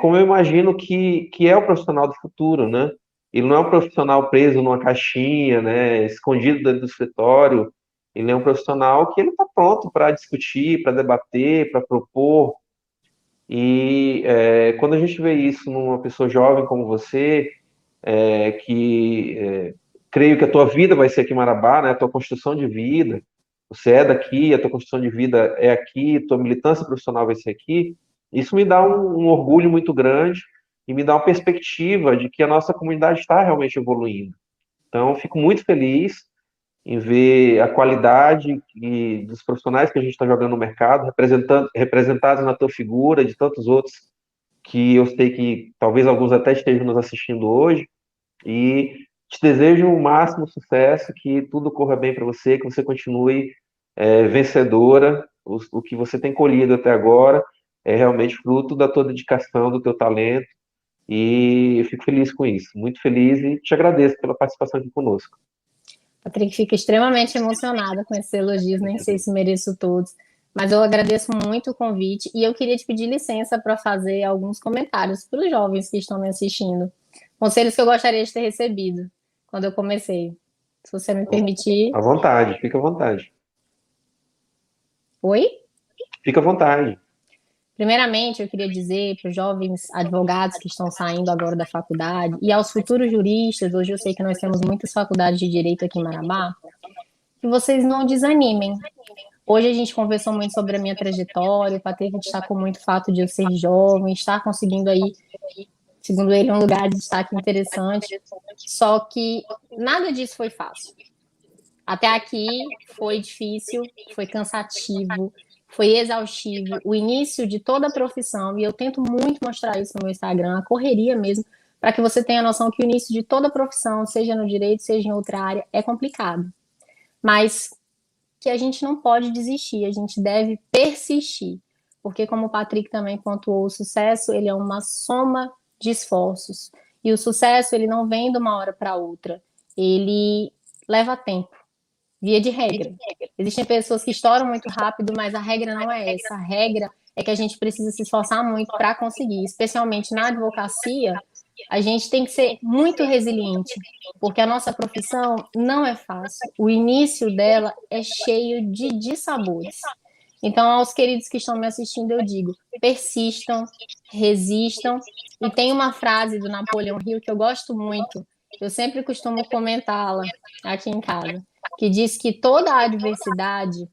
como eu imagino que é o profissional do futuro, né? Ele não é um profissional preso numa caixinha, né, escondido dentro do escritório. Ele é um profissional que ele está pronto para discutir, para debater, para propor. E quando a gente vê isso numa pessoa jovem como você, creio que a tua vida vai ser aqui em Marabá, né? A tua construção de vida, você é daqui, a tua construção de vida é aqui, tua militância profissional vai ser aqui. Isso me dá um orgulho muito grande e me dá uma perspectiva de que a nossa comunidade está realmente evoluindo. Então, fico muito feliz em ver a qualidade dos profissionais que a gente está jogando no mercado, representados na tua figura, de tantos outros que eu sei que talvez alguns até estejam nos assistindo hoje, e Te desejo o máximo sucesso, que tudo corra bem para você, que você continue vencedora. O que você tem colhido até agora é realmente fruto da tua dedicação, do teu talento, e eu fico feliz com isso, muito feliz, e te agradeço pela participação aqui conosco. Patrick fica extremamente emocionada com esses elogios, nem sei se mereço todos, mas eu agradeço muito o convite e eu queria te pedir licença para fazer alguns comentários para os jovens que estão me assistindo. Conselhos que eu gostaria de ter recebido quando eu comecei. Se você me permitir. À vontade, fica à vontade. Oi? Fica à vontade. Primeiramente, eu queria dizer para os jovens advogados que estão saindo agora da faculdade e aos futuros juristas, hoje eu sei que nós temos muitas faculdades de direito aqui em Marabá, que vocês não desanimem. Hoje a gente conversou muito sobre a minha trajetória, o Patrick destacou muito o fato de eu ser jovem, estar conseguindo aí, segundo ele, um lugar de destaque interessante, só que nada disso foi fácil. Até aqui foi difícil, foi cansativo, foi exaustivo, o início de toda a profissão, e eu tento muito mostrar isso no meu Instagram, a correria mesmo, para que você tenha noção que o início de toda a profissão, seja no direito, seja em outra área, é complicado. Mas que a gente não pode desistir, a gente deve persistir, porque como o Patrick também pontuou, o sucesso ele é uma soma de esforços, e o sucesso ele não vem de uma hora para outra, ele leva tempo, via de regra. Existem pessoas que estouram muito rápido, mas a regra não é essa, a regra é que a gente precisa se esforçar muito para conseguir, especialmente na advocacia, a gente tem que ser muito resiliente, porque a nossa profissão não é fácil. O início dela é cheio de dissabores. Então, aos queridos que estão me assistindo, eu digo: persistam, resistam. E tem uma frase do Napoleão Hill que eu gosto muito, eu sempre costumo comentá-la aqui em casa, que diz que toda a adversidade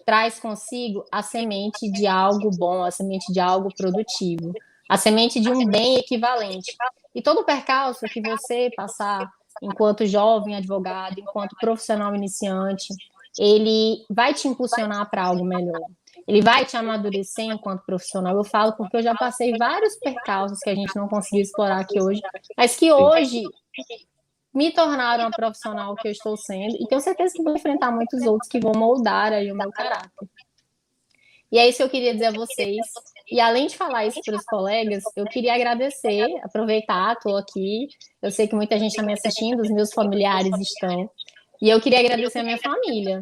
traz consigo a semente de algo bom, a semente de algo produtivo, a semente de um bem equivalente. E todo percalço que você passar enquanto jovem advogado, enquanto profissional iniciante, ele vai te impulsionar para algo melhor. Ele vai te amadurecer enquanto profissional. Eu falo porque eu já passei vários percalços que a gente não conseguiu explorar aqui hoje, mas que hoje me tornaram a profissional que eu estou sendo, e tenho certeza que vou enfrentar muitos outros que vão moldar aí o meu caráter. E é isso que eu queria dizer a vocês. E além de falar isso para os colegas, eu queria agradecer, aproveitar, estou aqui. Eu sei que muita gente está me assistindo, os meus familiares estão. E eu queria agradecer a minha família,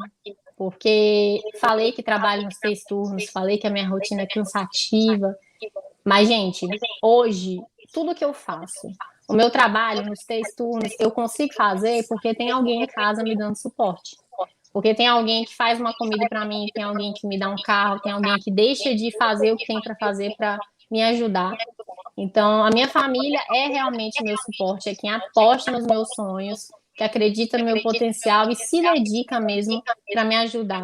porque falei que trabalho nos 3 turnos, falei que a minha rotina é cansativa. Mas, gente, hoje, tudo que eu faço, o meu trabalho nos 3 turnos, eu consigo fazer porque tem alguém em casa me dando suporte. Porque tem alguém que faz uma comida para mim, tem alguém que me dá um carro, tem alguém que deixa de fazer o que tem para fazer para me ajudar. Então, a minha família é realmente meu suporte, é quem aposta nos meus sonhos, que acredita no meu potencial e se dedica mesmo para me ajudar.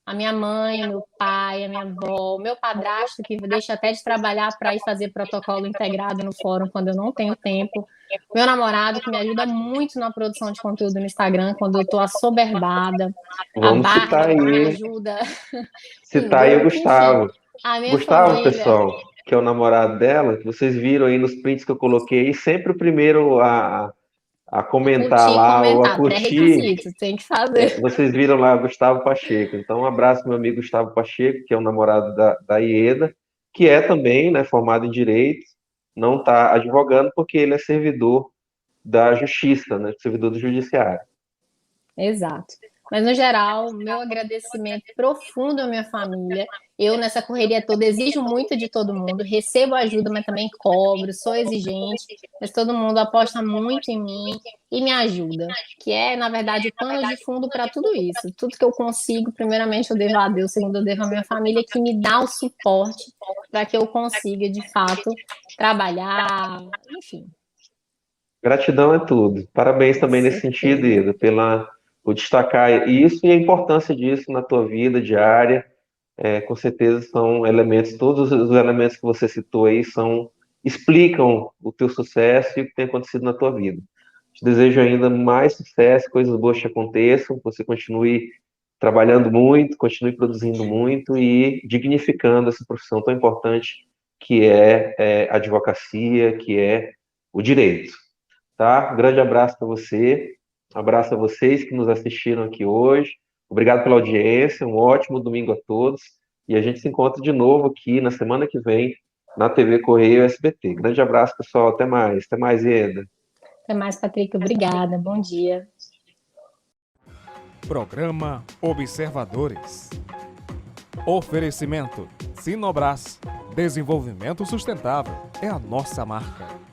A minha mãe, o meu pai, a minha avó, o meu padrasto, que deixa até de trabalhar para ir fazer protocolo integrado no fórum quando eu não tenho tempo. Meu namorado, que me ajuda muito na produção de conteúdo no Instagram, quando eu estou assoberbada. A Vamos citar Bárbara, que me aí, ajuda em citar aí o grupo, enfim. Gustavo. A minha Gustavo, família. pessoal, que é o namorado dela, que vocês viram aí nos prints que eu coloquei, sempre o primeiro a comentar Curtir e lá ou a comentar, curtir. pré-requisito, tem que fazer. Vocês viram lá Gustavo Pacheco. Então, um abraço, meu amigo Gustavo Pacheco, que é o namorado da Ieda, que é também, né, formado em Direito, não está advogando porque ele é servidor da Justiça, né, servidor do Judiciário. Exato. Mas, no geral, meu agradecimento profundo à minha família. Eu, nessa correria toda, exijo muito de todo mundo, recebo ajuda, mas também cobro, sou exigente, mas todo mundo aposta muito em mim e me ajuda, que é, na verdade, o pano de fundo para tudo isso. Tudo que eu consigo, primeiramente, eu devo a Deus, segundo, eu devo à minha família, que me dá o suporte para que eu consiga, de fato, trabalhar, enfim. Gratidão é tudo. Parabéns Com também nesse sentido, certeza. Ieda, por destacar isso e a importância disso na tua vida diária. Com certeza são elementos, todos os elementos que você citou aí explicam o teu sucesso e o que tem acontecido na tua vida. Te desejo ainda mais sucesso, coisas boas te aconteçam, que você continue trabalhando muito, continue produzindo muito e dignificando essa profissão tão importante que é a advocacia, que é o direito. tá? Um grande abraço para você, abraço a vocês que nos assistiram aqui hoje. Obrigado pela audiência, um ótimo domingo a todos. E a gente se encontra de novo aqui na semana que vem na TV Correio SBT. Grande abraço, pessoal. Até mais, Ieda. Até mais, Patrick. Obrigada. Bom dia. Programa Observadores. Oferecimento Sinobras. Desenvolvimento sustentável é a nossa marca.